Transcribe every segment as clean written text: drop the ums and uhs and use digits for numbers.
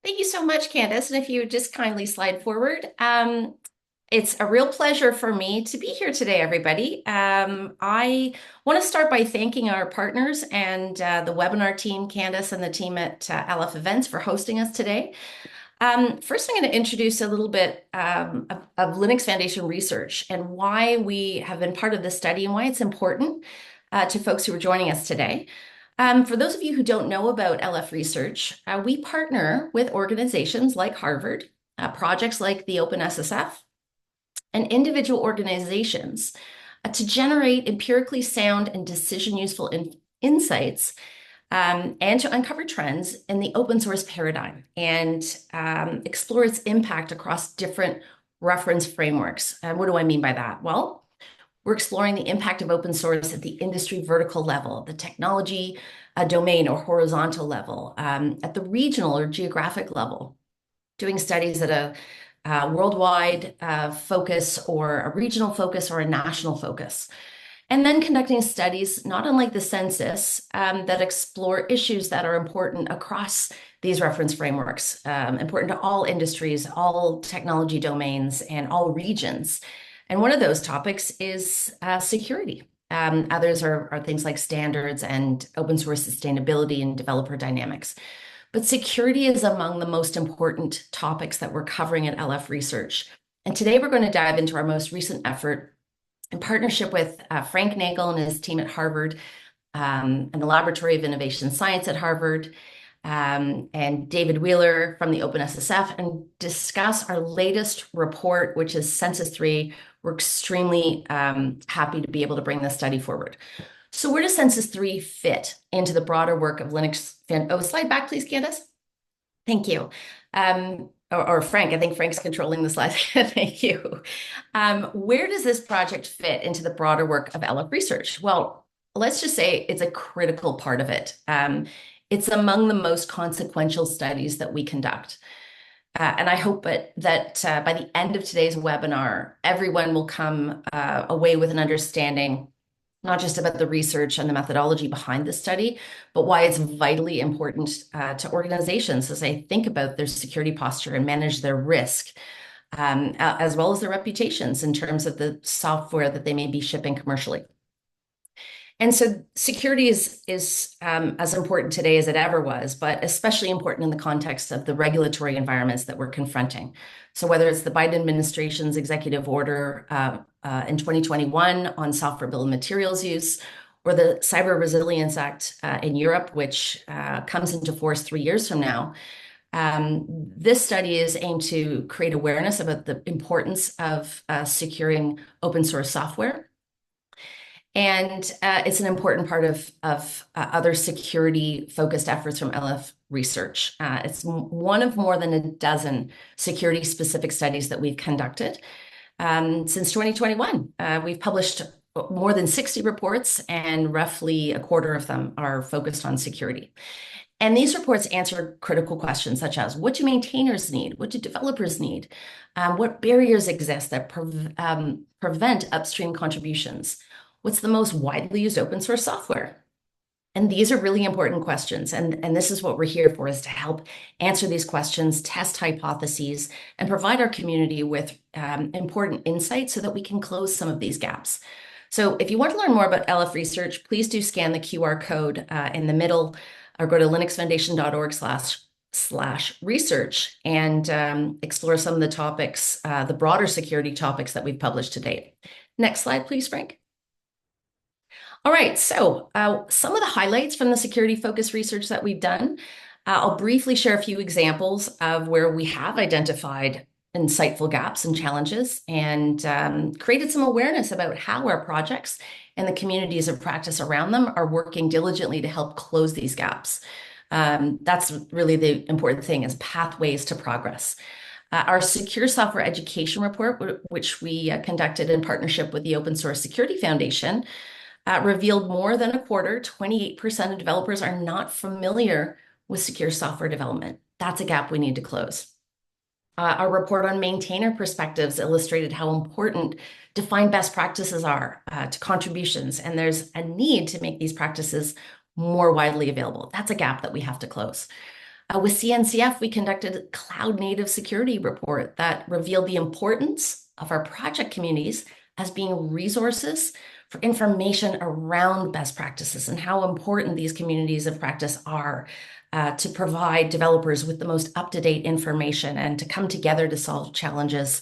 Thank you so much, Candace. And if you would just kindly slide forward. It's a real pleasure for me to be here today, everybody. I want to start by thanking our partners and the webinar team, Candace and the team at LF Events for hosting us today. First, I'm going to introduce a little bit of Linux Foundation research and why we have been part of this study and why it's important to folks who are joining us today. For those of you who don't know about LF research, we partner with organizations like Harvard, projects like the OpenSSF, and individual organizations to generate empirically sound and decision-useful insights and to uncover trends in the open source paradigm and explore its impact across different reference frameworks. And what do I mean by that? Well, we're exploring the impact of open source at the industry vertical level, the technology domain or horizontal level, at the regional or geographic level, doing studies at a worldwide focus or a regional focus or a national focus. And then conducting studies, not unlike the census, that explore issues that are important across these reference frameworks, important to all industries, all technology domains, and all regions. And one of those topics is security. Others are things like standards and open source sustainability and developer dynamics. But security is among the most important topics that we're covering at LF Research. And today we're going to dive into our most recent effort in partnership with Frank Nagel and his team at Harvard, and the Laboratory of Innovation Science at Harvard, and David Wheeler from the OpenSSF, and discuss our latest report, which is Census II. We're extremely happy to be able to bring this study forward. So where does Census II fit into the broader work of Linux? Oh, slide back, please, Candace. Thank you. Or Frank, I think Frank's controlling the slides. Thank you. Where does this project fit into the broader work of LF Research? Well, let's just say it's a critical part of it. It's among the most consequential studies that we conduct. And I hope that by the end of today's webinar, everyone will come away with an understanding, not just about the research and the methodology behind the study, but why it's vitally important to organizations as they think about their security posture and manage their risk, as well as their reputations in terms of the software that they may be shipping commercially. And so security is as important today as it ever was, but especially important in the context of the regulatory environments that we're confronting. So whether it's the Biden administration's executive order in 2021 on software bill of materials use, or the Cyber Resilience Act in Europe, which comes into force 3 years from now, this study is aimed to create awareness about the importance of securing open source software. And it's an important part of other security-focused efforts from LF Research. It's one of more than a dozen security-specific studies that we've conducted. Since 2021, we've published more than 60 reports, and roughly a quarter of them are focused on security. And these reports answer critical questions such as, what do maintainers need? What do developers need? What barriers exist that prevent upstream contributions? What's the most widely used open source software? And these are really important questions. And this is what we're here for, is to help answer these questions, test hypotheses, and provide our community with important insights so that we can close some of these gaps. So if you want to learn more about LF Research, please do scan the QR code in the middle or go to linuxfoundation.org/research and explore some of the topics, the broader security topics that we've published to date. Next slide, please, Frank. All right, so some of the highlights from the security-focused research that we've done. I'll briefly share a few examples of where we have identified insightful gaps and challenges and created some awareness about how our projects and the communities of practice around them are working diligently to help close these gaps. That's really the important thing, is pathways to progress. Our Secure Software Education Report, which we conducted in partnership with the Open Source Security Foundation, revealed more than a quarter, 28% of developers are not familiar with secure software development. That's a gap we need to close. Our report on maintainer perspectives illustrated how important defined best practices are to contributions, and there's a need to make these practices more widely available. That's a gap that we have to close. With CNCF, we conducted a cloud native security report that revealed the importance of our project communities as being resources for information around best practices and how important these communities of practice are to provide developers with the most up-to-date information and to come together to solve challenges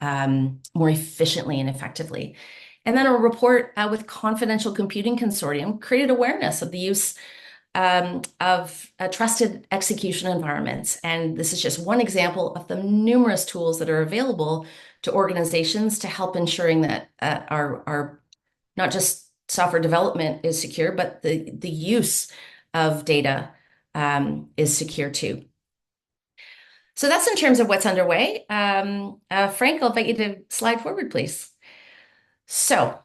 more efficiently and effectively. And then a report with Confidential Computing Consortium created awareness of the use of trusted execution environments. And this is just one example of the numerous tools that are available to organizations to help ensuring that our not just software development is secure, but the use of data is secure too. So that's in terms of what's underway. Frank, I'll invite you to slide forward, please. So,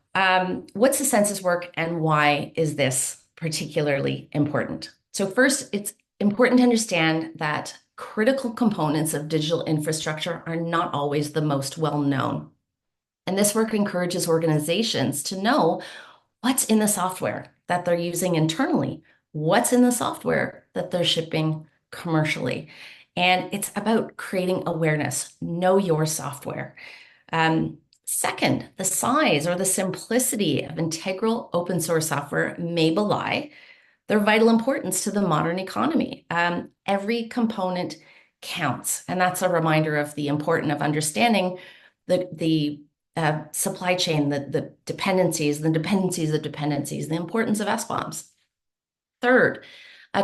what's the census work and why is this particularly important? So first, it's important to understand that critical components of digital infrastructure are not always the most well known. And this work encourages organizations to know what's in the software that they're using internally, what's in the software that they're shipping commercially. And it's about creating awareness, know your software. Second, the size or the simplicity of integral open source software may belie their vital importance to the modern economy. Every component counts, and that's a reminder of the importance of understanding the supply chain, the dependencies, the importance of SBOMs. Third,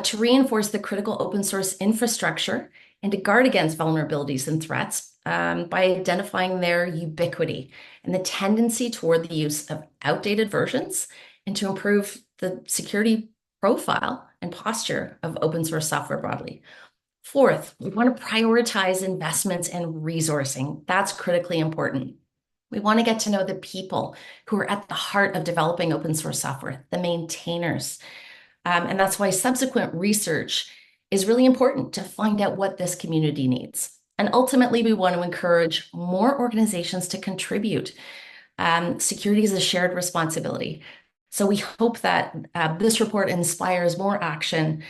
to reinforce the critical open source infrastructure and to guard against vulnerabilities and threats by identifying their ubiquity and the tendency toward the use of outdated versions and to improve the security profile and posture of open source software broadly. Fourth, we want to prioritize investments in resourcing. That's critically important. We want to get to know the people who are at the heart of developing open source software, the maintainers. And that's why subsequent research is really important to find out what this community needs. And ultimately, we want to encourage more organizations to contribute. Security is a shared responsibility. So we hope that this report inspires more action.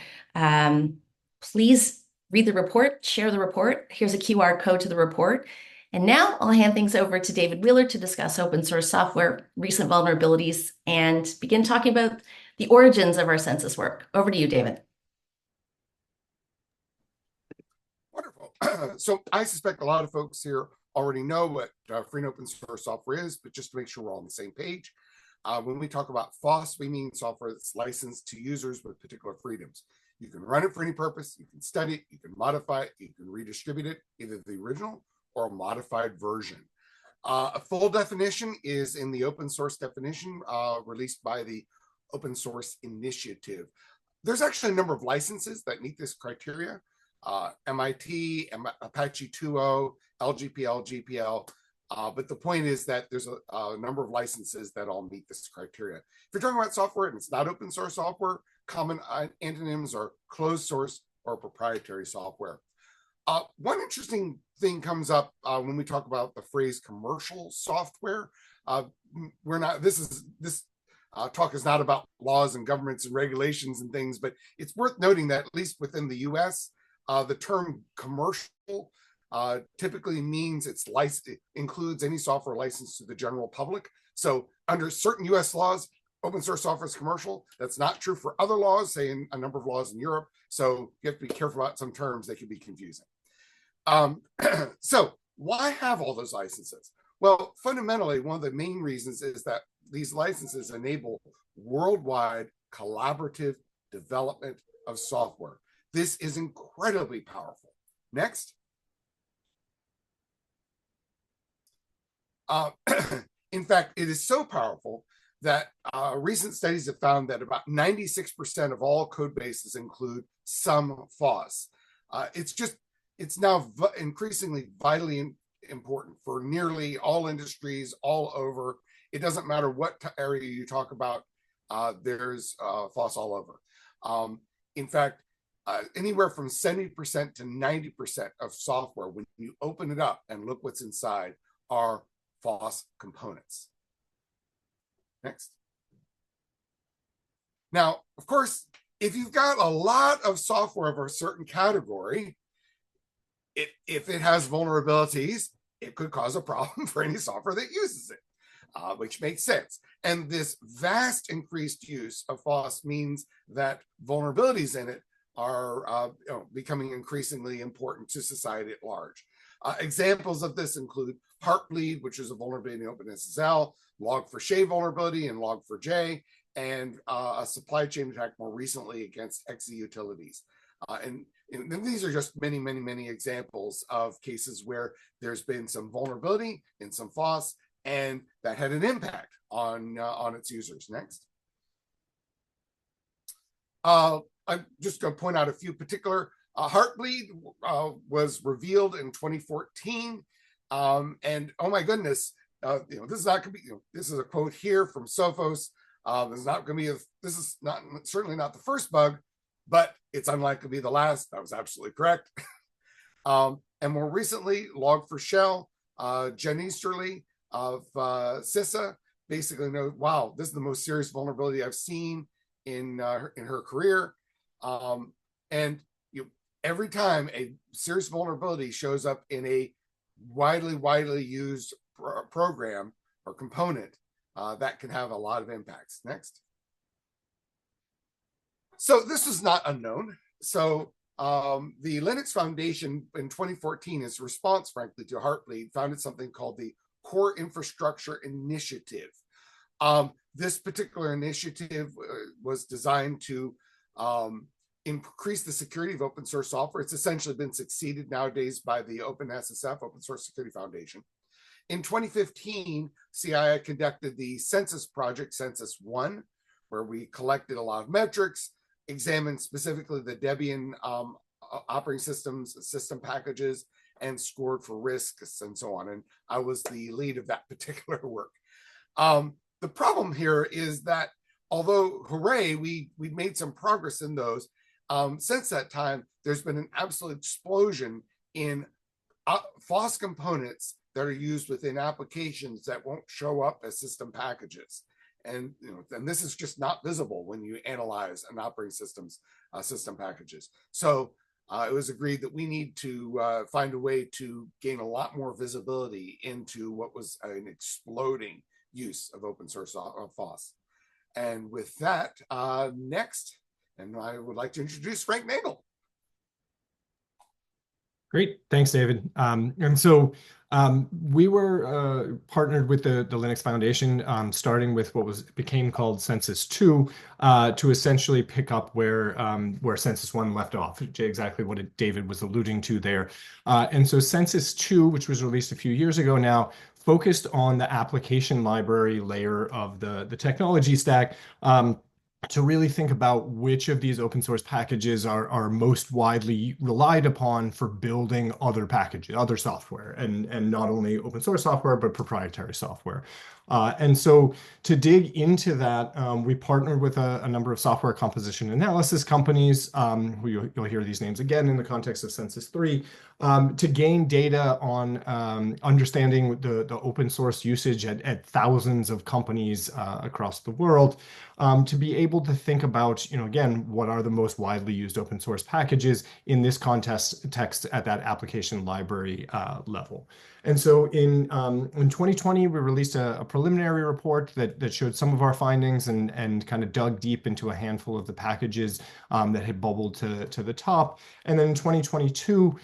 Please read the report, share the report. Here's a QR code to the report. And now I'll hand things over to David Wheeler to discuss open source software, recent vulnerabilities, and begin talking about the origins of our census work. Over to you, David. Wonderful. So I suspect a lot of folks here already know what free and open source software is, but just to make sure we're all on the same page, when we talk about FOSS, we mean software that's licensed to users with particular freedoms. You can run it for any purpose, you can study it, you can modify it, you can redistribute it, either the original or a modified version. A full definition is in the open source definition released by the Open Source Initiative. There's actually a number of licenses that meet this criteria. MIT, Apache 2.0, LGPL, GPL. But the point is that there's a number of licenses that all meet this criteria. If you're talking about software and it's not open source software, common antonyms are closed source or proprietary software. One interesting thing comes up when we talk about the phrase commercial software. This talk is not about laws and governments and regulations and things, but it's worth noting that at least within the US, the term commercial typically means it includes any software licensed to the general public. So under certain US laws, open source software is commercial. That's not true for other laws, say in a number of laws in Europe. So you have to be careful about some terms, they can be confusing. So why have all those licenses? Well, fundamentally, one of the main reasons is that these licenses enable worldwide collaborative development of software. This is incredibly powerful. Next. In fact, it is so powerful that recent studies have found that about 96% of all code bases include some FOSS. It's now increasingly vitally important for nearly all industries all over. It doesn't matter what area you talk about, there's FOSS all over. In fact, anywhere from 70% to 90% of software, when you open it up and look what's inside, are FOSS components. Next. Now, of course, if you've got a lot of software of a certain category, if it has vulnerabilities, it could cause a problem for any software that uses it, which makes sense. And this vast increased use of FOSS means that vulnerabilities in it are becoming increasingly important to society at large. Examples of this include Heartbleed, which is a vulnerability in OpenSSL, Log4j vulnerability and Log4j, and a supply chain attack more recently against exe utilities. And these are just many, many, many examples of cases where there's been some vulnerability in some FOSS, and that had an impact on its users. Next. I'm just going to point out a few particular. Heartbleed was revealed in 2014, and oh my goodness, this is not going to be. This is a quote here from Sophos. This is not going to be. This is not certainly not the first bug, but it's unlikely to be the last. That was absolutely correct. And more recently, Log4Shell, Jen Easterly of CISA basically knows, wow, this is the most serious vulnerability I've seen in her career. And every time a serious vulnerability shows up in a widely used program or component, that can have a lot of impacts. Next. So this is not unknown. So the Linux Foundation in 2014, its response, frankly, to Heartbleed, founded something called the Core Infrastructure Initiative. This particular initiative was designed to increase the security of open source software. It's essentially been succeeded nowadays by the OpenSSF, Open Source Security Foundation. In 2015, CII conducted the Census project, Census I, where we collected a lot of metrics, examined specifically the Debian operating systems, system packages, and scored for risks and so on. And I was the lead of that particular work. The problem here is that although, hooray, we made some progress in those, since that time, there's been an absolute explosion in FOSS components that are used within applications that won't show up as system packages. And and this is just not visible when you analyze an operating system's system packages. So it was agreed that we need to find a way to gain a lot more visibility into what was an exploding use of open source FOSS. And with that, next, and I would like to introduce Frank Nagel. Great, thanks, David. And so we were partnered with the Linux Foundation, starting with what became called Census II, to essentially pick up where Census I left off, exactly what David was alluding to there. And so Census II, which was released a few years ago now, focused on the application library layer of the technology stack, to really think about which of these open source packages are most widely relied upon for building other packages, other software, and not only open source software, but proprietary software. And so to dig into that, we partnered with a number of software composition analysis companies, you'll hear these names again in the context of Census III, to gain data on understanding the open source usage at thousands of companies across the world, to be able to think about, again, what are the most widely used open source packages in this context at that application library level. And so in 2020, we released a preliminary report that showed some of our findings and kind of dug deep into a handful of the packages that had bubbled to the top. And then in 2022,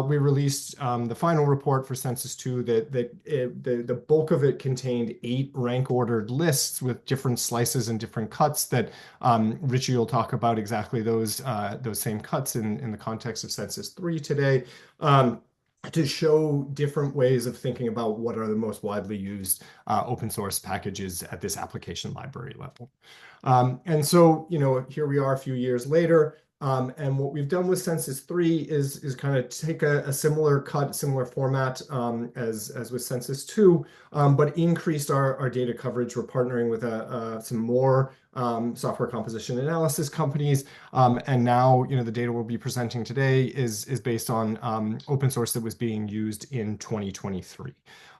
we released the final report for Census II that the bulk of it contained 8 rank ordered lists with different slices and different cuts that Richie will talk about exactly those same cuts in the context of Census III today. To show different ways of thinking about what are the most widely used open source packages at this application library level. And so, here we are a few years later, and what we've done with Census III is kind of take a similar cut, similar format as with Census II, but increased our data coverage. We're partnering with some more software composition analysis companies. And now, the data we'll be presenting today is based on open source that was being used in 2023.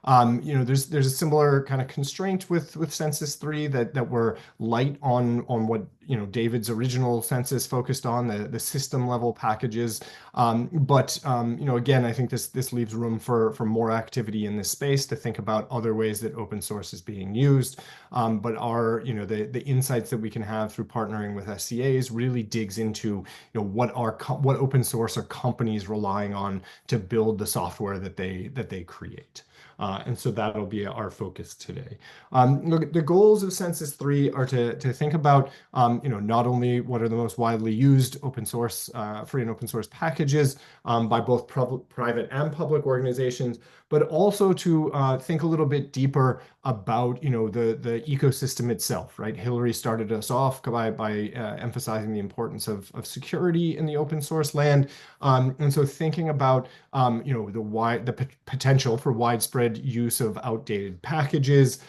There's a similar kind of constraint with Census III that we're light on what David's original census focused on, the system level packages. But again, I think this leaves room for more activity in this space to think about other ways that open source is being used. But the insights that we can have through partnering with SCAs really digs into what open source are companies relying on to build the software that they create. And so that'll be our focus today. Look, the goals of Census 3 are to think about, not only what are the most widely used open source, free and open source packages by both private and public organizations, but also to think a little bit deeper about, the ecosystem itself, right? Hillary started us off by emphasizing the importance of security in the open source land. And so thinking about, the potential for widespread use of outdated packages,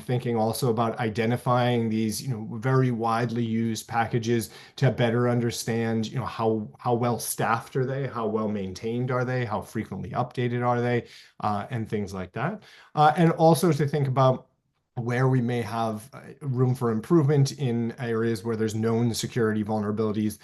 thinking also about identifying these, very widely used packages to better understand, how well staffed are they, how well maintained are they, how frequently updated are they, and things like that. And also to think about where we may have room for improvement in areas where there's known security vulnerabilities,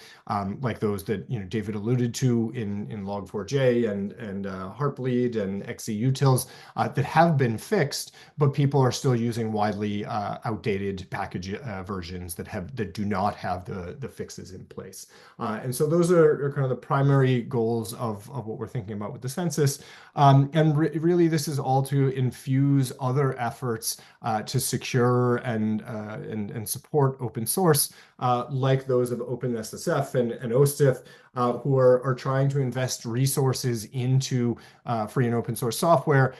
like those that David alluded to in Log4j and Heartbleed and XeUtils that have been fixed, but people are still using widely outdated package versions that do not have the fixes in place. And so those are kind of the primary goals of what we're thinking about with the census. And really, this is all to infuse other efforts to secure and support open source, like those of OpenSSF and OSTIF, who are trying to invest resources into free and open source software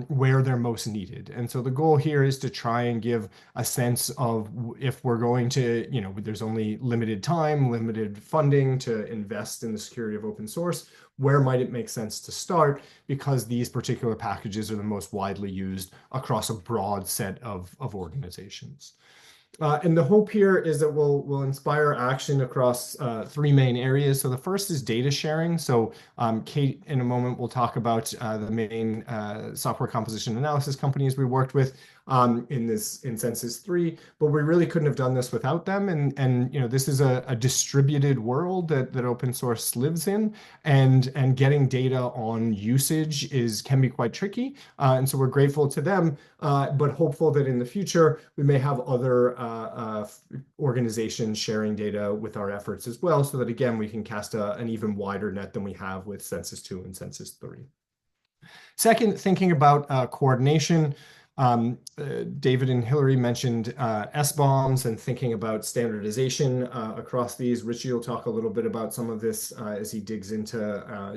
where they're most needed. And so the goal here is to try and give a sense of, if we're going to, there's only limited time, limited funding to invest in the security of open source, where might it make sense to start, because these particular packages are the most widely used across a broad set of organizations. And the hope here is that we'll inspire action across three main areas. So the first is data sharing. So Kate, in a moment, will talk about the main software composition analysis companies we worked with in Census 3, but we really couldn't have done this without them. And this is a distributed world that open source lives in, and getting data on usage can be quite tricky. And so we're grateful to them, but hopeful that in the future we may have other organizations sharing data with our efforts as well, so that again we can cast an even wider net than we have with Census 2 and Census 3. Second, thinking about coordination. David and Hillary mentioned SBOMs and thinking about standardization across these. Richie will talk a little bit about some of this as he digs into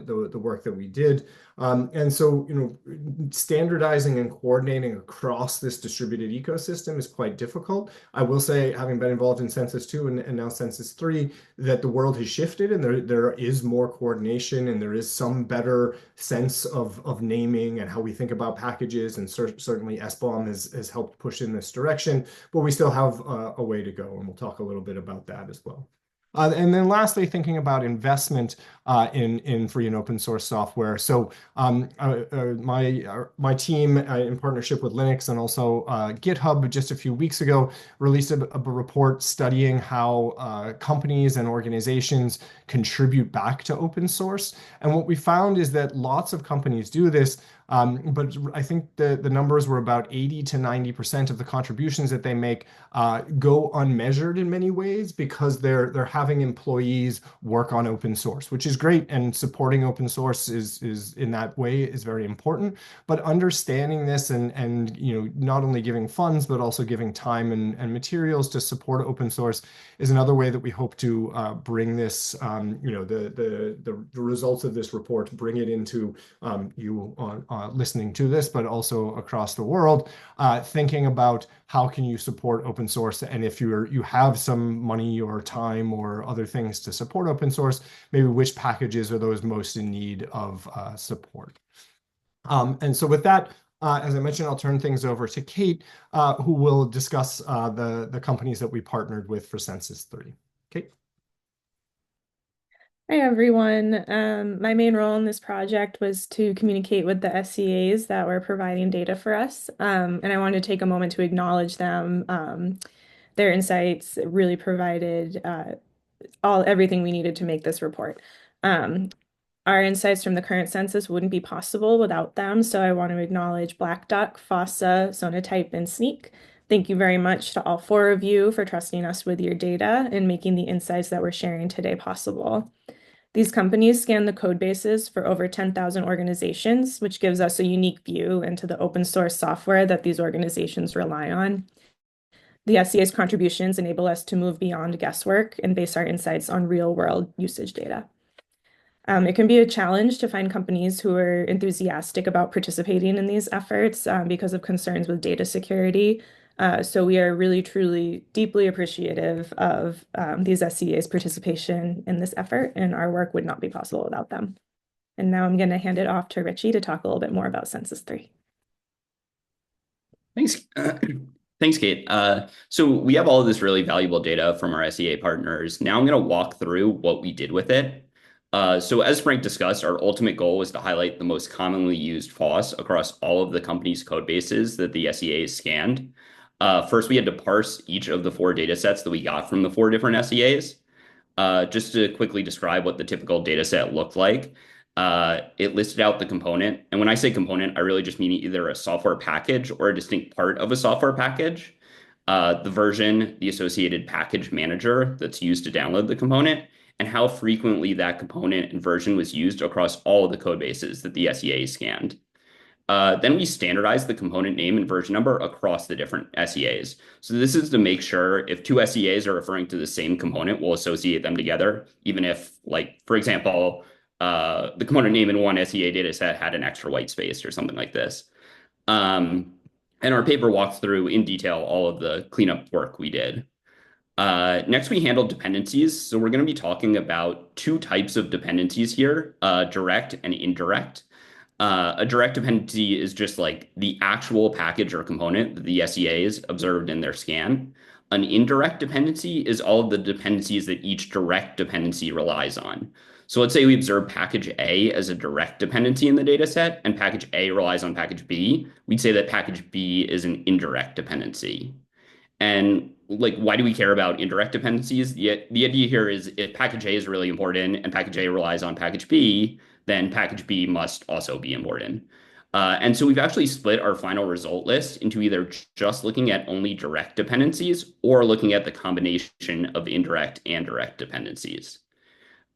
the work that we did. And so, standardizing and coordinating across this distributed ecosystem is quite difficult. I will say, having been involved in Census 2 and now Census 3, that the world has shifted, and there is more coordination, and there is some better sense of naming and how we think about packages, and certainly SBOM has helped push in this direction, but we still have a way to go, and we'll talk a little bit about that as well. And then lastly, thinking about investment in free and open source software. So my team, in partnership with Linux and also GitHub, just a few weeks ago, released a report studying how companies and organizations contribute back to open source. And what we found is that lots of companies do this, but I think the numbers were about 80 to 90% of the contributions that they make go unmeasured in many ways, because they're having employees work on open source, which is great, and supporting open source is in that way is very important. But understanding this and not only giving funds but also giving time and materials to support open source is another way that we hope to bring this, the results of this report, bring it into you on listening to this, but also across the world, thinking about how can you support open source, and if you have some money or time or other things to support open source, maybe which packages are those most in need of support. And so with that, As I mentioned, I'll turn things over to Kate, who will discuss the companies that we partnered with for Census III. Kate? Hi, everyone. My main role in this project was to communicate with the SCAs that were providing data for us. And I wanted to take a moment to acknowledge them. Their insights really provided everything we needed to make this report. Our insights from the current census wouldn't be possible without them, so I want to acknowledge Black Duck, FOSSA, Sonatype, and Snyk. Thank you very much to all four of you for trusting us with your data and making the insights that we're sharing today possible. These companies scan the code bases for over 10,000 organizations, which gives us a unique view into the open source software that these organizations rely on. The SCA's contributions enable us to move beyond guesswork and base our insights on real-world usage data. It can be a challenge to find companies who are enthusiastic about participating in these efforts because of concerns with data security. So we are really, truly, deeply appreciative of these SCA's participation in this effort, and our work would not be possible without them. And now I'm going to hand it off to Richie to talk a little bit more about Census III. Thanks. Thanks, Kate. So we have all of this really valuable data from our SCA partners. Now I'm going to walk through what we did with it. So as Frank discussed, our ultimate goal was to highlight the most commonly used FOSS across all of the company's code bases that the SCA scanned. First, we had to parse each of the 4 data sets that we got from the 4 different SCAs. Just to quickly describe what the typical data set looked like, it listed out the component. And when I say component, I really just mean either a software package or a distinct part of a software package, the version, the associated package manager that's used to download the component, and how frequently that component and version was used across all of the code bases that the SCA scanned. Then we standardized the component name and version number across the different SCAs. So this is to make sure if 2 SCAs are referring to the same component, we'll associate them together, even if, like, for example, the component name in one SCA data set had an extra white space or something like this. And our paper walks through in detail all of the cleanup work we did. Next, we handled dependencies. So we're going to be talking about 2 types of dependencies here, direct and indirect. A direct dependency is just like the actual package or component that the SCAs observed in their scan. An indirect dependency is all of the dependencies that each direct dependency relies on. So let's say we observe package A as a direct dependency in the data set, and package A relies on package B. We'd say that package B is an indirect dependency. And like, why do we care about indirect dependencies? The idea here is if package A is really important and package A relies on package B, then package B must also be important. And so we've actually split our final result list into either just looking at only direct dependencies or looking at the combination of indirect and direct dependencies.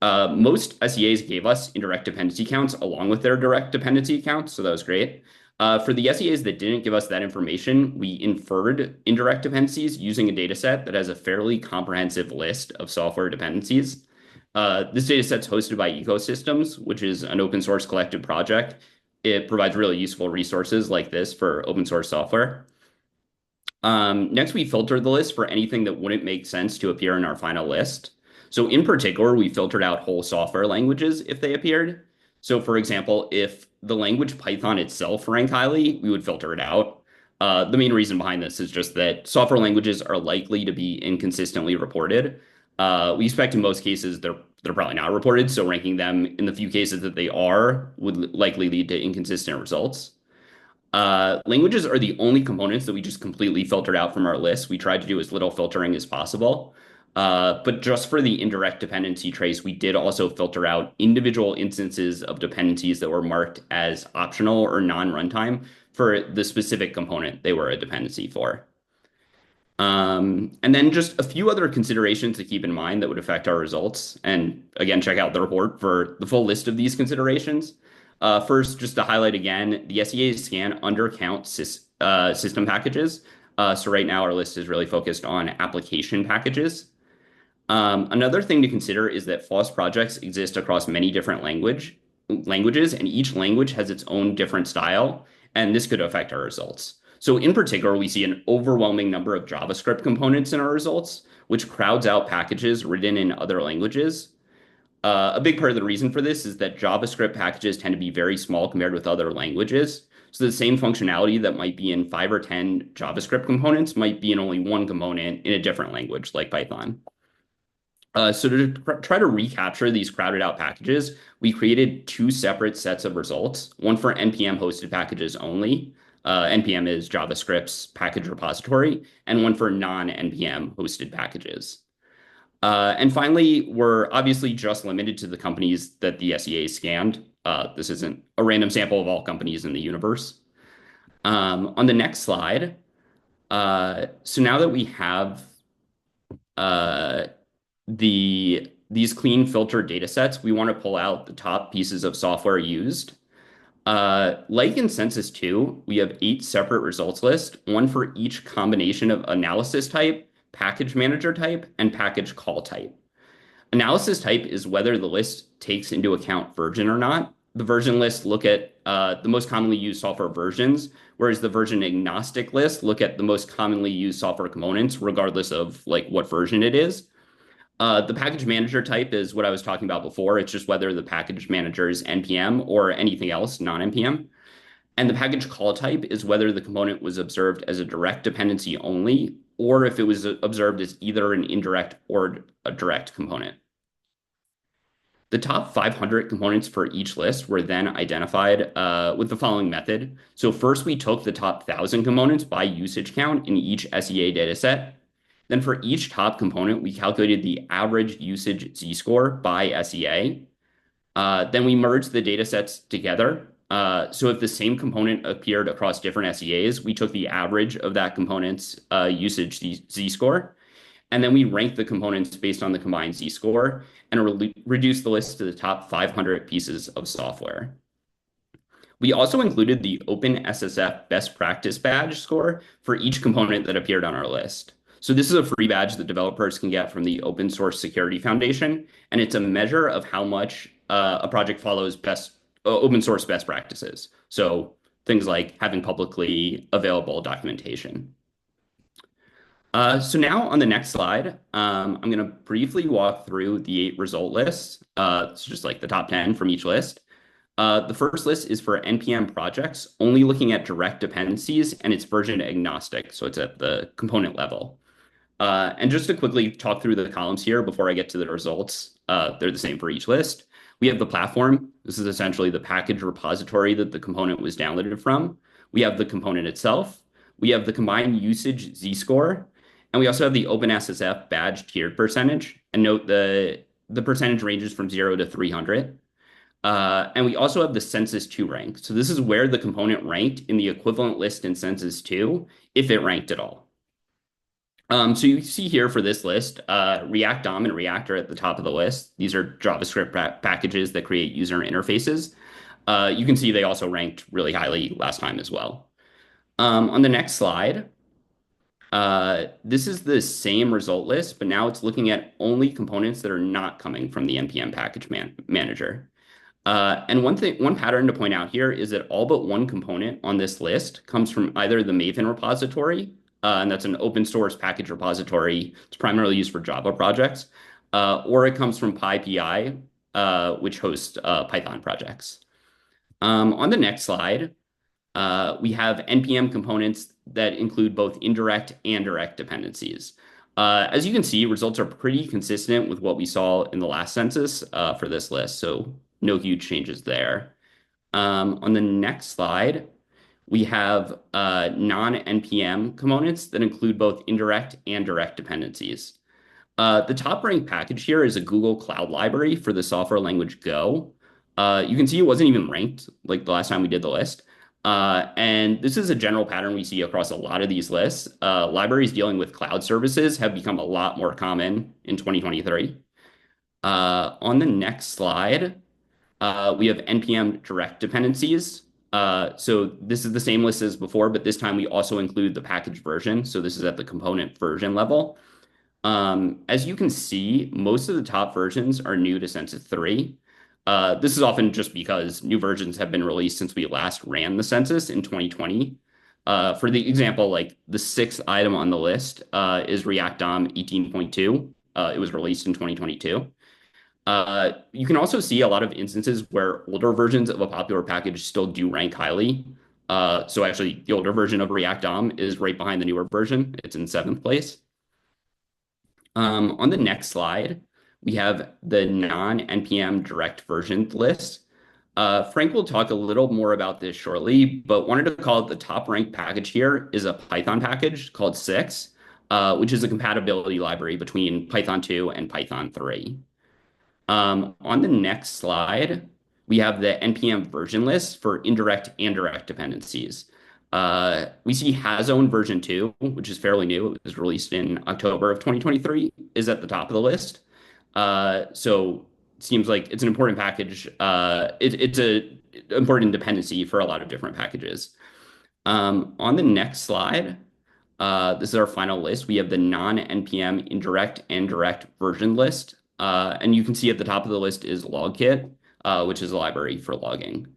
Most SCAs gave us indirect dependency counts along with their direct dependency counts, so that was great. For the SCAs that didn't give us that information, we inferred indirect dependencies using a data set that has a fairly comprehensive list of software dependencies. This data set's hosted by Ecosystems, which is an open source collective project. It provides really useful resources like this for open source software. Next, we filtered the list for anything that wouldn't make sense to appear in our final list. So in particular, we filtered out whole software languages if they appeared. So for example, if the language Python itself ranked highly, we would filter it out. The main reason behind this is just that software languages are likely to be inconsistently reported. We expect in most cases they're probably not reported, so ranking them in the few cases that they are would likely lead to inconsistent results. Languages are the only components that we just completely filtered out from our list. We tried to do as little filtering as possible. But just for the indirect dependency trace, we did also filter out individual instances of dependencies that were marked as optional or non-runtime for the specific component they were a dependency for. And then just a few other considerations to keep in mind that would affect our results. And again, check out the report for the full list of these considerations. First, just to highlight again, the SCAs scan undercount system packages. So right now our list is really focused on application packages. Another thing to consider is that FOSS projects exist across many different languages, and each language has its own different style, and this could affect our results. So in particular, we see an overwhelming number of JavaScript components in our results, which crowds out packages written in other languages. A big part of the reason for this is that JavaScript packages tend to be very small compared with other languages. So the same functionality that might be in 5 or 10 JavaScript components might be in only one component in a different language like Python. So to try to recapture these crowded out packages, we created 2 separate sets of results, one for NPM hosted packages only. NPM is JavaScript's package repository, and one for non-NPM hosted packages. And finally, we're obviously just limited to the companies that the SEA scanned. This isn't a random sample of all companies in the universe. On the next slide, so now that we have these clean filtered data sets, we want to pull out the top pieces of software used. Like in Census II, we have 8 separate results lists, one for each combination of analysis type, package manager type, and package call type. Analysis type is whether the list takes into account version or not. The version lists look at the most commonly used software versions, whereas the version agnostic list look at the most commonly used software components, regardless of like what version it is. The package manager type is what I was talking about before. It's just whether the package manager is NPM or anything else, non-NPM. And the package call type is whether the component was observed as a direct dependency only, or if it was observed as either an indirect or a direct component. The top 500 components for each list were then identified with the following method. So first, we took the top 1,000 components by usage count in each SEA dataset. Then for each top component, we calculated the average usage z-score by SEA. Then we merged the datasets together. So if the same component appeared across different SEAs, we took the average of that component's usage z-score. And then we ranked the components based on the combined z-score and reduced the list to the top 500 pieces of software. We also included the OpenSSF best practice badge score for each component that appeared on our list. So this is a free badge that developers can get from the Open Source Security Foundation, and it's a measure of how much a project follows open source best practices. So things like having publicly available documentation. So now on the next slide, I'm going to briefly walk through the 8 result lists. It's just like the top 10 from each list. The first list is for NPM projects, only looking at direct dependencies, and it's version agnostic, so it's at the component level. And just to quickly talk through the columns here before I get to the results, they're the same for each list. We have the platform. This is essentially the package repository that the component was downloaded from. We have the component itself. We have the combined usage z-score. And we also have the OpenSSF badge tiered percentage. And note the percentage ranges from 0 to 300. And we also have the Census II rank. So this is where the component ranked in the equivalent list in Census II, if it ranked at all. So you see here for this list, React DOM and React are at the top of the list. These are JavaScript packages that create user interfaces. You can see they also ranked really highly last time as well. On the next slide, this is the same result list, but now it's looking at only components that are not coming from the NPM package manager. And one pattern to point out here is that all but one component on this list comes from either the Maven repository, and that's an open source package repository. It's primarily used for Java projects, or it comes from PyPI, which hosts Python projects. On the next slide, we have NPM components that include both indirect and direct dependencies. As you can see, results are pretty consistent with what we saw in the last census for this list, so no huge changes there. On the next slide, we have non-NPM components that include both indirect and direct dependencies. The top ranked package here is a Google Cloud library for the software language Go. You can see it wasn't even ranked like the last time we did the list. And this is a general pattern we see across a lot of these lists. Libraries dealing with cloud services have become a lot more common in 2023. On the next slide, we have NPM direct dependencies. So this is the same list as before, but this time we also include the package version. So this is at the component version level. As you can see, most of the top versions are new to Census 3. This is often just because new versions have been released since we last ran the census in 2020. For the example, like the 6th item on the list is React DOM 18.2. It was released in 2022. You can also see a lot of instances where older versions of a popular package still do rank highly. So actually, the older version of React DOM is right behind the newer version. It's in 7th place. On the next slide, we have the non-NPM direct version list. Frank will talk a little more about this shortly, but wanted to call it the top ranked package here is a Python package called 6, which is a compatibility library between Python 2 and Python 3. On the next slide, we have the NPM version list for indirect and direct dependencies. We see Hazown version 2, which is fairly new. It was released in October of 2023, is at the top of the list. So it seems like it's an important package. It's an important dependency for a lot of different packages. On the next slide, this is our final list. We have the non-NPM indirect and direct version list. And you can see at the top of the list is LogKit, which is a library for logging.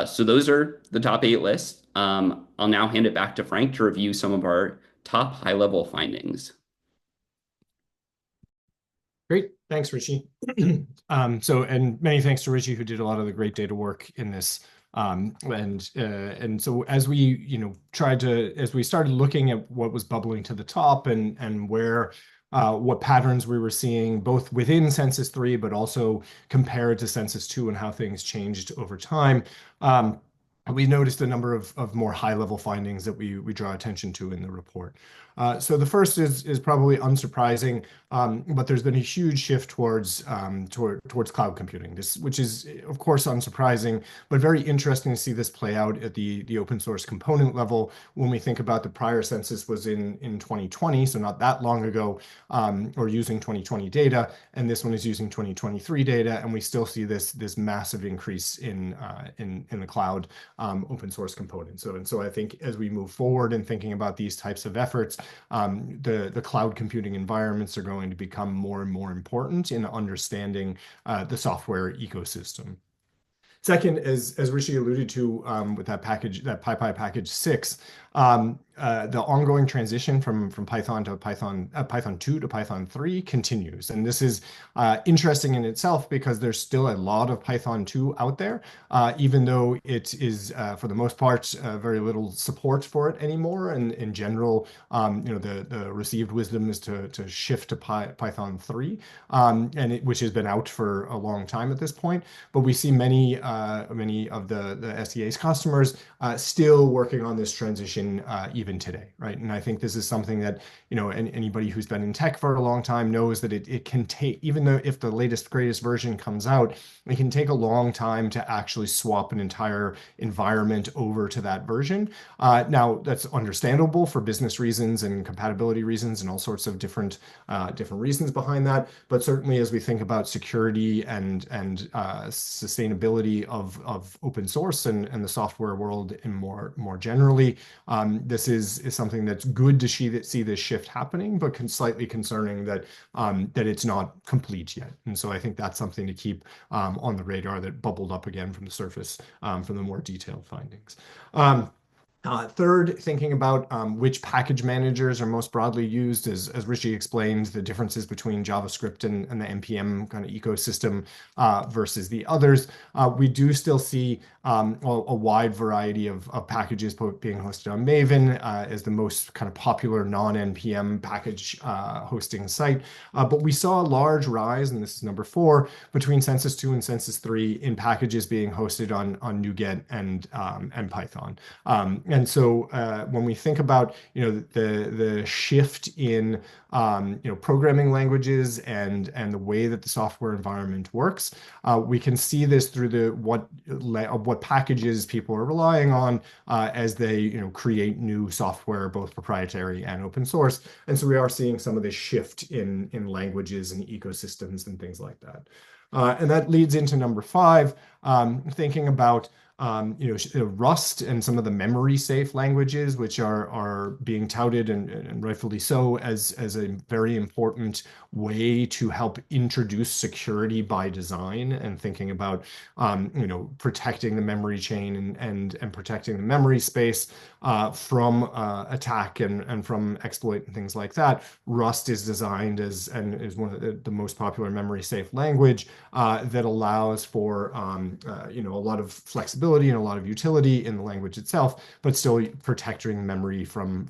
So those are the top 8 lists. I'll now hand it back to Frank to review some of our top high-level findings. Great. Thanks, Richie. And many thanks to Richie, who did a lot of the great data work in this. And so as we, as we started looking at what was bubbling to the top and where what patterns we were seeing both within Census 3, but also compared to Census 2 and how things changed over time. We noticed a number of more high-level findings that we draw attention to in the report. So the first is probably unsurprising, but there's been a huge shift towards cloud computing, which is of course unsurprising, but very interesting to see this play out at the open source component level. When we think about the prior census was in 2020, so not that long ago, or using 2020 data, and this one is using 2023 data, and we still see this massive increase in the cloud open source components. So I think as we move forward in thinking about these types of efforts, the cloud computing environments are going to become more and more important in understanding the software ecosystem. Second, as Rishi alluded to with that package, that PyPy package 6, the ongoing transition from Python 2 to Python 3 continues. And this is interesting in itself because there's still a lot of Python 2 out there, even though it is, for the most part, very little support for it anymore. And in general, the received wisdom is to shift to Python 3, which has been out for a long time at this point. But we see many of the SEA's customers still working on this transition even today, right? And I think this is something that, anybody who's been in tech for a long time knows that it can take, even though if the latest, greatest version comes out, it can take a long time to actually swap an entire environment over to that version. Now, that's understandable for business reasons and compatibility reasons and all sorts of different reasons behind that. But certainly as we think about security and sustainability of open source and the software world in more generally, this is something that's good to see this shift happening, but slightly concerning that it's not complete yet. And so I think that's something to keep on the radar that bubbled up again from the surface from the more detailed findings. Third, thinking about which package managers are most broadly used, as Rishi explained, the differences between JavaScript and the NPM kind of ecosystem versus the others. We do still see a wide variety of packages being hosted on Maven as the most kind of popular non-NPM package hosting site. But we saw a large rise, and this is number 4, between Census 2 and Census 3 in packages being hosted on NuGet and Python. And so when we think about the shift in programming languages and the way that the software environment works, we can see this through what packages people are relying on as they create new software, both proprietary and open source. And so we are seeing some of this shift in languages and ecosystems and things like that. And that leads into number 5, thinking about Rust and some of the memory safe languages, which are being touted and rightfully so as a very important way to help introduce security by design, and thinking about protecting the memory chain and protecting the memory space from attack and from exploit and things like that. Rust is designed as and is one of the most popular memory safe language that allows for a lot of flexibility usability and a lot of utility in the language itself, but still protecting memory from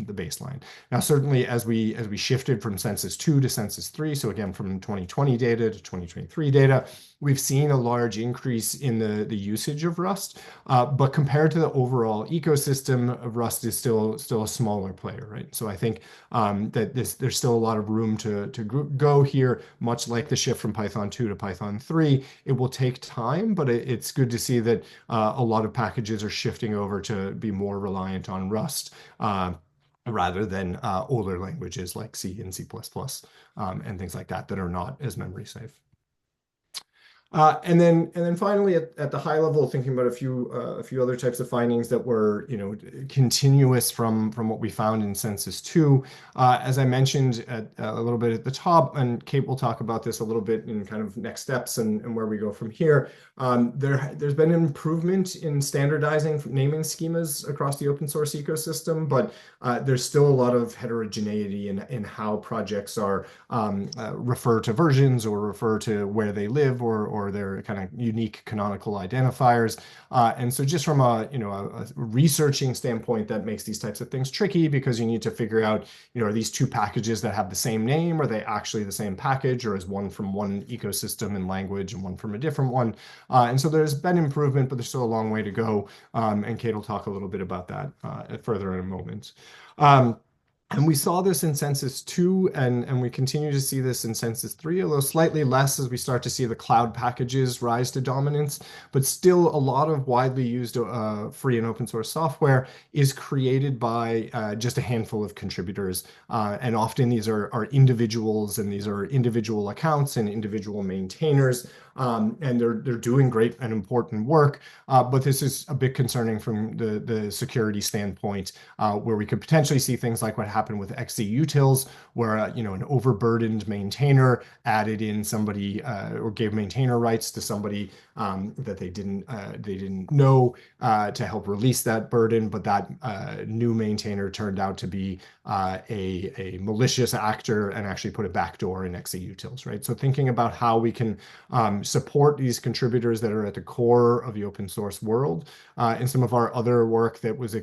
the baseline. Now, certainly as we shifted from Census 2 to Census 3, so again from 2020 data to 2023 data, we've seen a large increase in the usage of Rust, but compared to the overall ecosystem, Rust is still a smaller player, right? So I think that there's still a lot of room to go here, much like the shift from Python 2 to Python 3. It will take time, but it's good to see that a lot of packages are shifting over to be more reliant on Rust. Rather than older languages like C and C++, and things like that are not as memory safe. And then finally at the high level, thinking about a few other types of findings that were continuous from what we found in Census 2. As I mentioned a little bit at the top, and Kate will talk about this a little bit in kind of next steps and where we go from here. There's been an improvement in standardizing naming schemas across the open source ecosystem, but there's still a lot of heterogeneity in how projects are refer to versions or refer to where they live or their kind of unique canonical identifiers. And so just from a researching standpoint, that makes these types of things tricky because you need to figure out, are these two packages that have the same name? Are they actually the same package, or is one from one ecosystem and language and one from a different one? And so there's been improvement, but there's still a long way to go. And Kate will talk a little bit about that further in a moment. And we saw this in Census 2, and we continue to see this in Census 3, although slightly less as we start to see the cloud packages rise to dominance. But still, a lot of widely used free and open source software is created by just a handful of contributors. And often these are individuals, and these are individual accounts and individual maintainers. And they're doing great and important work, but this is a bit concerning from the security standpoint, where we could potentially see things like what happened with XCUtils, where an overburdened maintainer added in somebody or gave maintainer rights to somebody that they didn't know to help release that burden, but that new maintainer turned out to be a malicious actor and actually put a backdoor in XCUtils, right? So thinking about how we can support these contributors that are at the core of the open source world. In some of our other work that was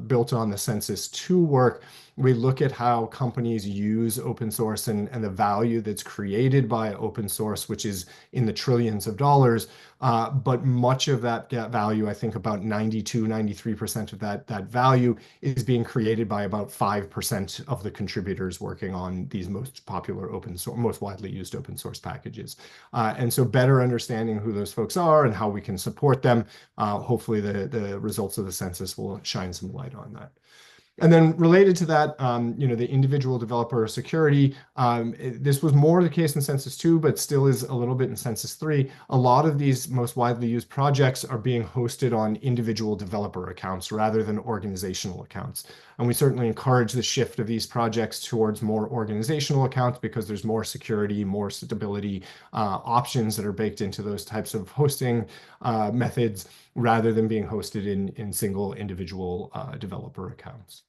built on the Census 2 work, we look at how companies use open source and the value that's created by open source, which is in the trillions of dollars. But much of that value, I think about 93% of that value is being created by about 5% of the contributors working on these most popular open source, most widely used open source packages. And so better understanding who those folks are and how we can support them, hopefully the results of the census will shine some light on that. And then related to that, the individual developer security, this was more the case in Census 2, but still is a little bit in Census 3. A lot of these most widely used projects are being hosted on individual developer accounts rather than organizational accounts. And we certainly encourage the shift of these projects towards more organizational accounts because there's more security, more stability options that are baked into those types of hosting methods rather than being hosted in single individual developer accounts.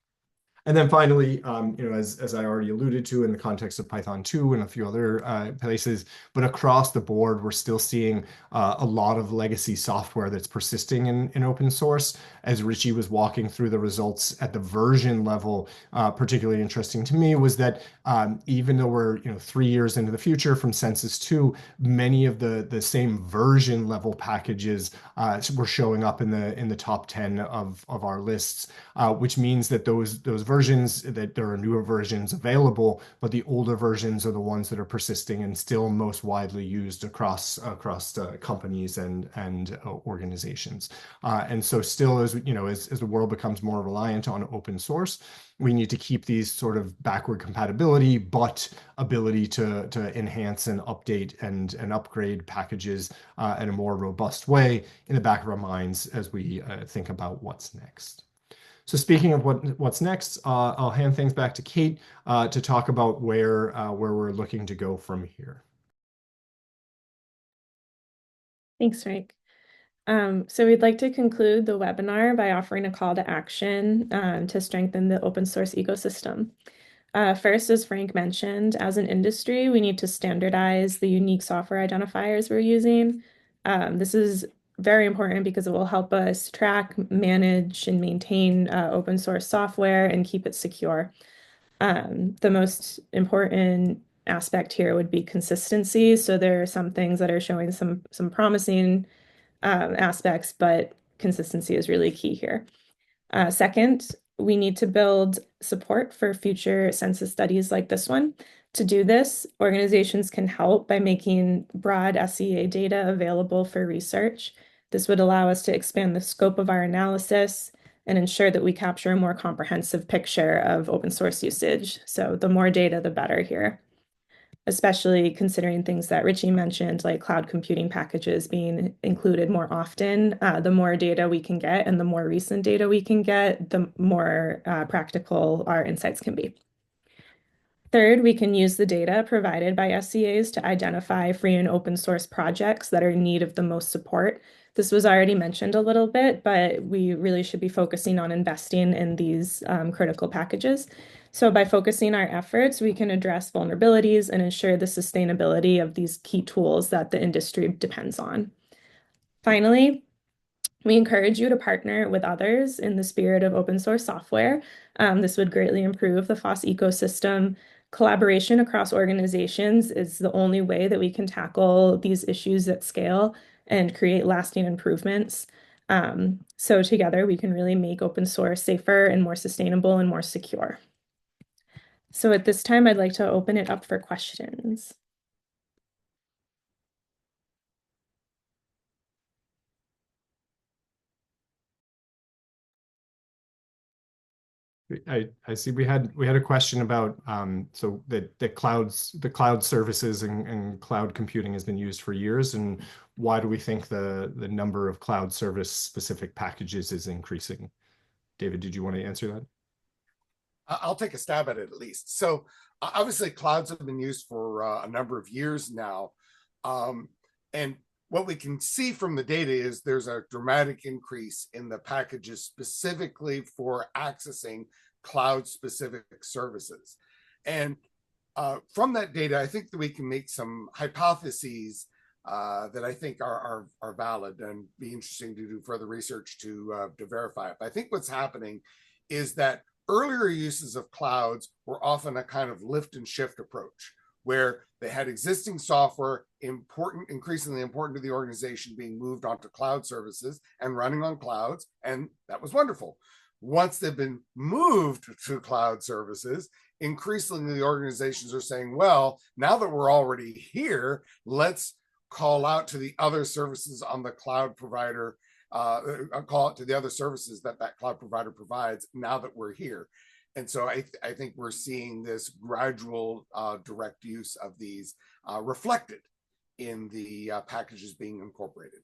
And then finally, as I already alluded to in the context of Python 2 and a few other places, but across the board, we're still seeing a lot of legacy software that's persisting in open source. As Richie was walking through the results at the version level, particularly interesting to me was that even though we're 3 years into the future from Census 2, many of the same version level packages were showing up in the top 10 of our lists, which means that those versions, that there are newer versions available, but the older versions are the ones that are persisting and still most widely used across companies and organizations. And so still, as the world becomes more reliant on open source, we need to keep these sort of backward compatibility, but ability to enhance and update and upgrade packages in a more robust way in the back of our minds as we think about what's next. So speaking of what's next, I'll hand things back to Kate to talk about where we're looking to go from here. Thanks, Mike. So we'd like to conclude the webinar by offering a call to action to strengthen the open source ecosystem. First, as Frank mentioned, as an industry, we need to standardize the unique software identifiers we're using. This is very important because it will help us track, manage, and maintain open source software and keep it secure. The most important aspect here would be consistency. So there are some things that are showing some promising aspects, but consistency is really key here. Second, we need to build support for future census studies like this one. To do this, organizations can help by making broad SCA data available for research. This would allow us to expand the scope of our analysis and ensure that we capture a more comprehensive picture of open source usage. So the more data, the better here, especially considering things that Richie mentioned, like cloud computing packages being included more often. The more data we can get and the more recent data we can get, the more practical our insights can be. Third, we can use the data provided by SCAs to identify free and open source projects that are in need of the most support. This was already mentioned a little bit, but we really should be focusing on investing in these critical packages. So by focusing our efforts, we can address vulnerabilities and ensure the sustainability of these key tools that the industry depends on. Finally, we encourage you to partner with others in the spirit of open source software. This would greatly improve the FOSS ecosystem. Collaboration across organizations is the only way that we can tackle these issues at scale and create lasting improvements. So together we can really make open source safer and more sustainable and more secure. So at this time, I'd like to open it up for questions. I see we had a question about so the cloud services and cloud computing has been used for years, and why do we think the number of cloud service specific packages is increasing? David, did you want to answer that? I'll take a stab at it at least. So obviously clouds have been used for a number of years now. And what we can see from the data is there's a dramatic increase in the packages specifically for accessing cloud specific services. And from that data, I think that we can make some hypotheses that I think are valid and be interesting to do further research to verify it. But I think what's happening is that earlier uses of clouds were often a kind of lift and shift approach, where they had existing software increasingly important to the organization being moved onto cloud services and running on clouds, and that was wonderful. Once they've been moved to cloud services, increasingly the organizations are saying, well, now that we're already here, let's call out to the other services on the cloud provider, call it to the other services that cloud provider provides now that we're here. And so I think we're seeing this gradual direct use of these reflected in the packages being incorporated.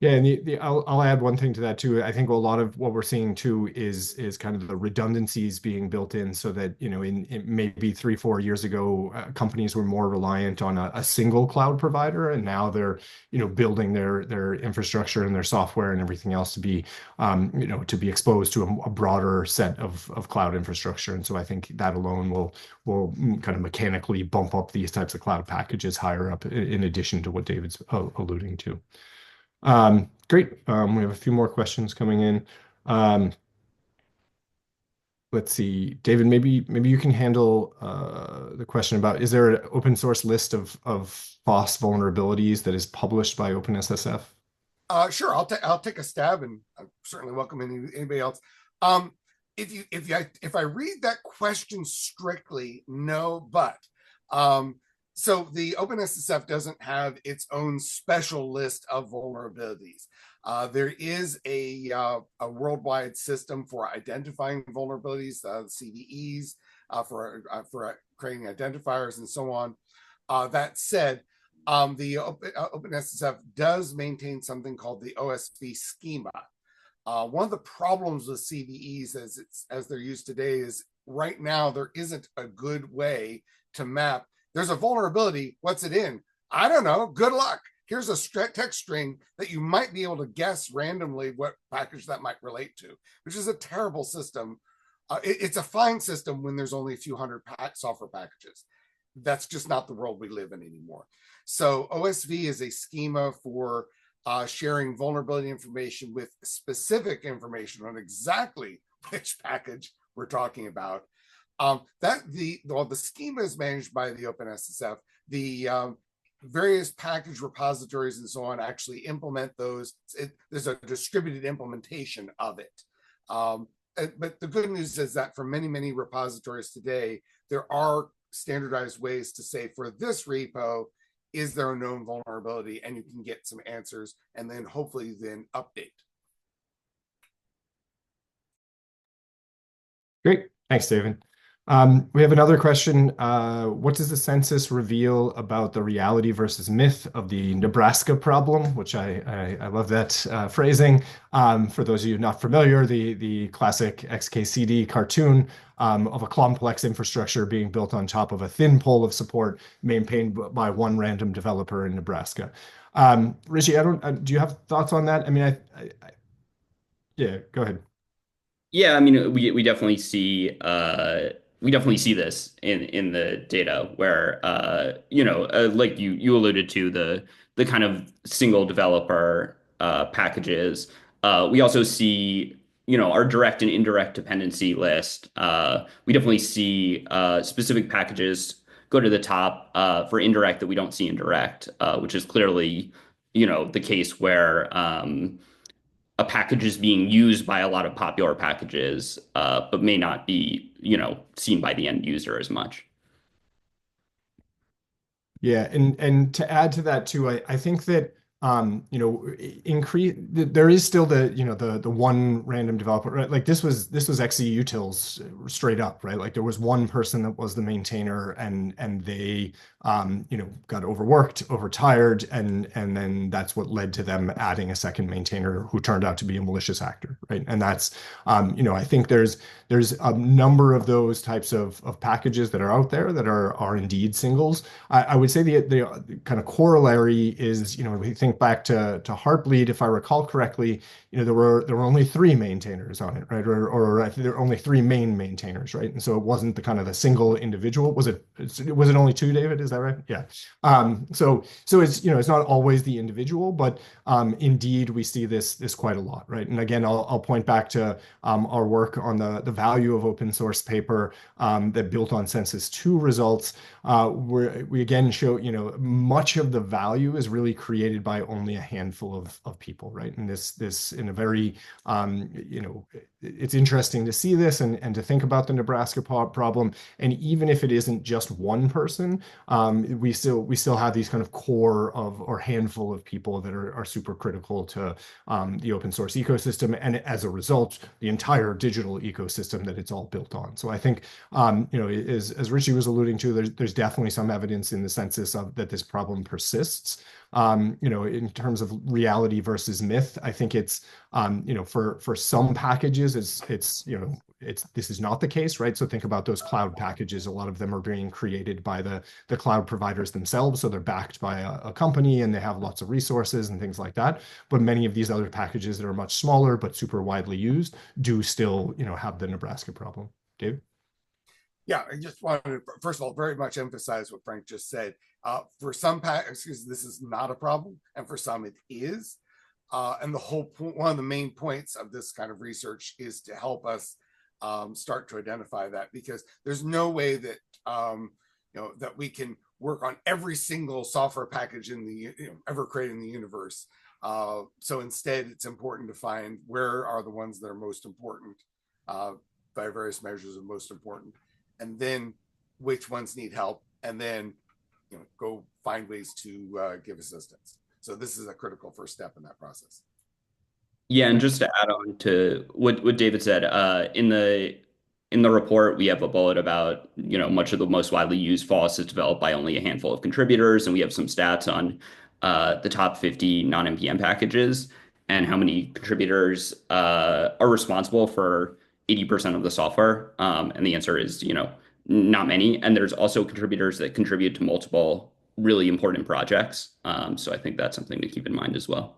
Yeah, and I'll add one thing to that too. I think a lot of what we're seeing too is kind of the redundancies being built in, so that in maybe 3-4 years ago, companies were more reliant on a single cloud provider, and now they're building their infrastructure and their software and everything else to be to be exposed to a broader set of cloud infrastructure. And so I think that alone will kind of mechanically bump up these types of cloud packages higher up, in addition to what David's alluding to. Great. We have a few more questions coming in. Let's see, David, maybe you can handle the question about, is there an open source list of FOSS vulnerabilities that is published by OpenSSF? Sure, I'll take a stab, and I'm certainly welcome anybody else. If I read that question strictly, no, but so the OpenSSF doesn't have its own special list of vulnerabilities. There is a worldwide system for identifying vulnerabilities, CVEs, for creating identifiers and so on. That said, the OpenSSF does maintain something called the OSV schema. One of the problems with CVEs as they're used today is right now there isn't a good way to map. There's a vulnerability. What's it in? I don't know. Good luck. Here's a text string that you might be able to guess randomly what package that might relate to, which is a terrible system. It's a fine system when there's only a few hundred software packages. That's just not the world we live in anymore. So OSV is a schema for sharing vulnerability information with specific information on exactly which package we're talking about. The schema is managed by the OpenSSF. The various package repositories and so on actually implement those. There's a distributed implementation of it. But the good news is that for many, many repositories today, there are standardized ways to say for this repo, is there a known vulnerability? And you can get some answers and then hopefully then update. Great. Thanks, David. We have another question. What does the census reveal about the reality versus myth of the Nebraska problem? Which I love that phrasing. For those of you not familiar, the classic XKCD cartoon of a complex infrastructure being built on top of a thin pole of support maintained by one random developer in Nebraska. Richie, do you have thoughts on that? I mean, yeah, go ahead. Yeah, I mean, we definitely see this in the data where like you alluded to the kind of single developer packages. We also see our direct and indirect dependency list. We definitely see specific packages go to the top for indirect that we don't see in direct, which is clearly the case where a package is being used by a lot of popular packages, but may not be, seen by the end user as much. Yeah, and to add to that too, I think that there is still the one random developer, right? Like this was XE utils straight up, right? Like there was one person that was the maintainer and they got overworked, overtired, and then that's what led to them adding a second maintainer who turned out to be a malicious actor, right? And that's I think there's a number of those types of packages that are out there that are indeed singles. I would say the kind of corollary is, we think back to Heartbleed, if I recall correctly, there were only three maintainers on it, right? Or I think there were only three main maintainers, right? And so it wasn't the kind of the single individual. Was it only two, David? Is that right? Yeah. So it's not always the individual, but indeed we see this quite a lot, right? And again, I'll point back to our work on the value of open source paper that built on Census II results, where we again show, much of the value is really created by only a handful of people, right? And this in a very, it's interesting to see this and to think about the Nebraska problem. And even if it isn't just one person, we still have these kind of core of or handful of people that are super critical to the open source ecosystem, and as a result, the entire digital ecosystem that it's all built on. So I think, as Richie was alluding to, there's definitely some evidence in the census that this problem persists. In terms of reality versus myth, I think it's, for some packages, this is not the case, right? So think about those cloud packages. A lot of them are being created by the cloud providers themselves. So they're backed by a company and they have lots of resources and things like that. But many of these other packages that are much smaller, but super widely used do still, have the Nebraska problem. Dave? Yeah, I just wanted to, first of all, very much emphasize what Frank just said. For some packages, this is not a problem, and for some, it is. And the whole point, one of the main points of this kind of research is to help us start to identify that, because there's no way that that we can work on every single software package in the ever created in the universe. So instead, it's important to find where are the ones that are most important by various measures of most important, and then which ones need help, and then go find ways to give assistance. So this is a critical first step in that process. Yeah, and just to add on to what David said, in the report we have a bullet about much of the most widely used FOSS is developed by only a handful of contributors, and we have some stats on the top 50 non-npm packages and how many contributors are responsible for 80% of the software. And the answer is not many. And there's also contributors that contribute to multiple really important projects. So I think that's something to keep in mind as well.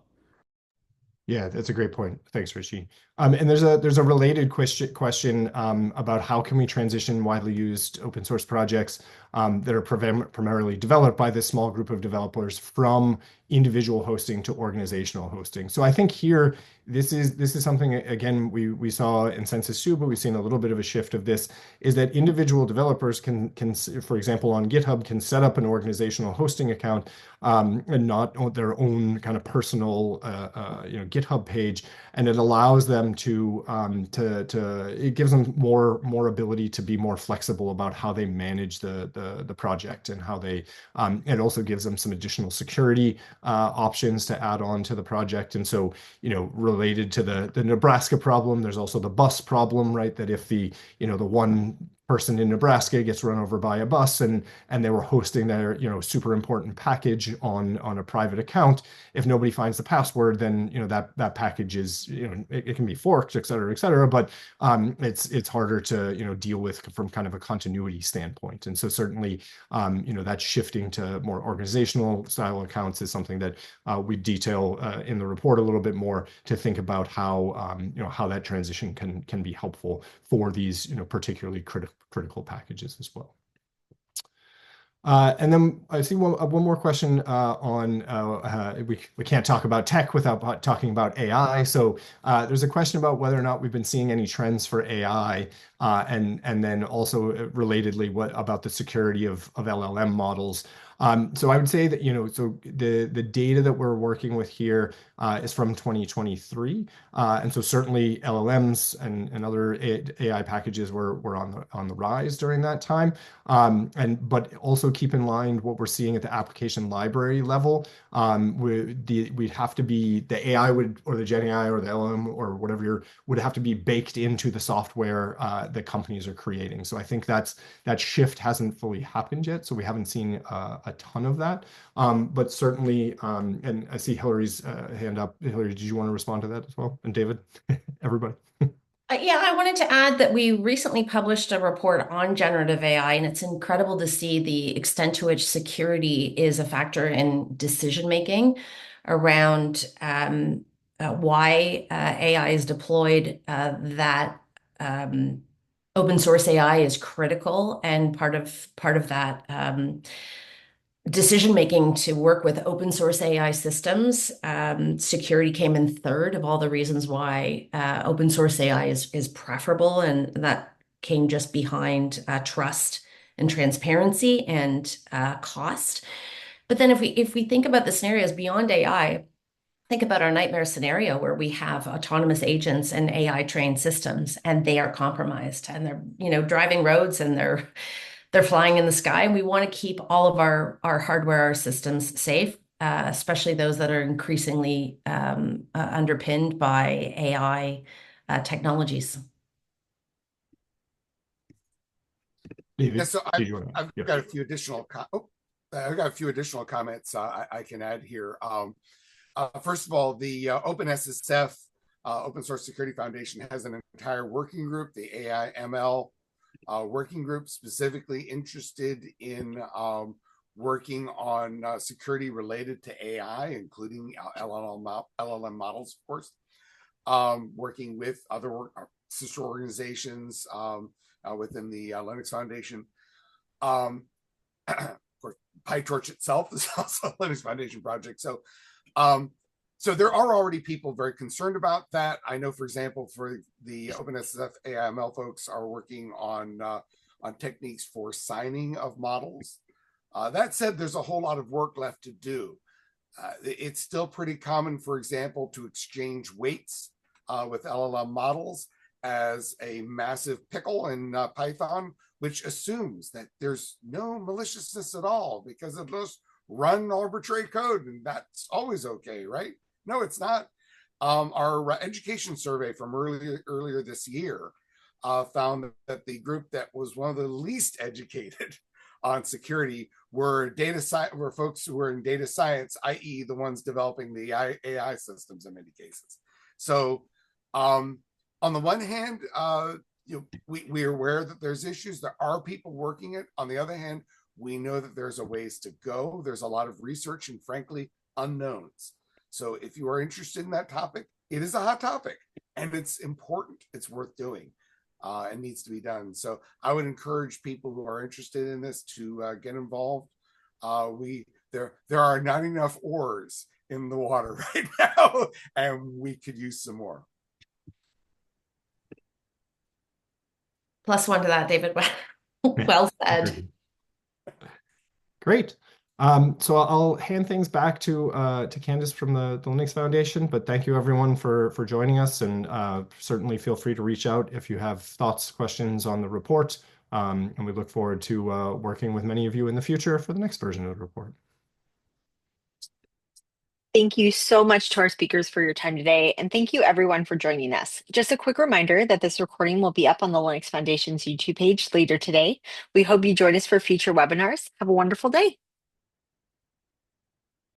Yeah, that's a great point. Thanks, Richie. And there's a related question about how can we transition widely used open source projects that are primarily developed by this small group of developers from individual hosting to organizational hosting. So I think here this is something again we saw in Census II, but we've seen a little bit of a shift of this, is that individual developers can for example on GitHub can set up an organizational hosting account and not their own kind of personal GitHub page, and it allows them to it gives them more ability to be more flexible about how they manage the project and how they it also gives them some additional security options to add on to the project. And so, related to the Nebraska problem, there's also the bus problem, right? That if the one person in Nebraska gets run over by a bus and they were hosting their super important package on a private account, if nobody finds the password, then that package is it can be forked, et cetera, but it's harder to deal with from kind of a continuity standpoint. And so certainly that shifting to more organizational style accounts is something that we detail in the report a little bit more, to think about how that transition can be helpful for these particularly critical packages as well. And then I see one more question on we can't talk about tech without talking about AI. So there's a question about whether or not we've been seeing any trends for AI, and then also relatedly, what about the security of LLM models. So I would say that so the data that we're working with here is from 2023, and so certainly LLMs and other AI packages were on the rise during that time. But also keep in mind what we're seeing at the application library level. We'd have to be the AI or the Gen AI or the LLM or whatever would have to be baked into the software that companies are creating. So I think that shift hasn't fully happened yet. So we haven't seen a ton of that. But certainly, and I see Hillary's hand up. Hillary, did you want to respond to that as well? And David, everybody. Yeah, I wanted to add that we recently published a report on generative AI, and it's incredible to see the extent to which security is a factor in decision making around why AI is deployed, that open source AI is critical, and part of that decision making to work with open source AI systems. Security came in third of all the reasons why open source AI is preferable, and that came just behind trust and transparency and cost. But then if we think about the scenarios beyond AI, think about our nightmare scenario where we have autonomous agents and AI trained systems, and they are compromised, and they're driving roads, and they're flying in the sky. And we want to keep all of our hardware, our systems safe, especially those that are increasingly underpinned by AI technologies. David, Yeah, so I've yeah. got a few additional comments I can add here. First of all, the OpenSSF, Open Source Security Foundation, has an entire working group, the AI ML working group, specifically interested in working on security related to AI, including LLM models, of course, working with other sister organizations within the Linux Foundation. Of course, PyTorch itself is also a Linux Foundation project. So there are already people very concerned about that. I know, for example, for the OpenSSF AIML folks are working on techniques for signing of models. That said, there's a whole lot of work left to do. It's still pretty common, for example, to exchange weights with LLM models as a massive pickle in Python, which assumes that there's no maliciousness at all because it just run arbitrary code, and that's always okay, right? No, it's not. Our education survey from earlier this year found that the group that was one of the least educated on security were folks who were in data science, i.e., the ones developing the AI systems in many cases. So, on the one hand, we are aware that there's issues. There are people working it. On the other hand, we know that there's a ways to go. There's a lot of research and, frankly, unknowns. So if you are interested in that topic, it is a hot topic and it's important. It's worth doing. And needs to be done. So I would encourage people who are interested in this to get involved. There are not enough oars in the water right now, and we could use some more. +1 to that, David. Well said. Great. So I'll hand things back to Candace from the Linux Foundation, but thank you everyone for joining us, and certainly feel free to reach out if you have thoughts, questions on the report, and we look forward to working with many of you in the future for the next version of the report. Thank you so much to our speakers for your time today, and thank you everyone for joining us. Just a quick reminder that this recording will be up on the Linux Foundation's YouTube page later today. We hope you join us for future webinars. Have a wonderful day.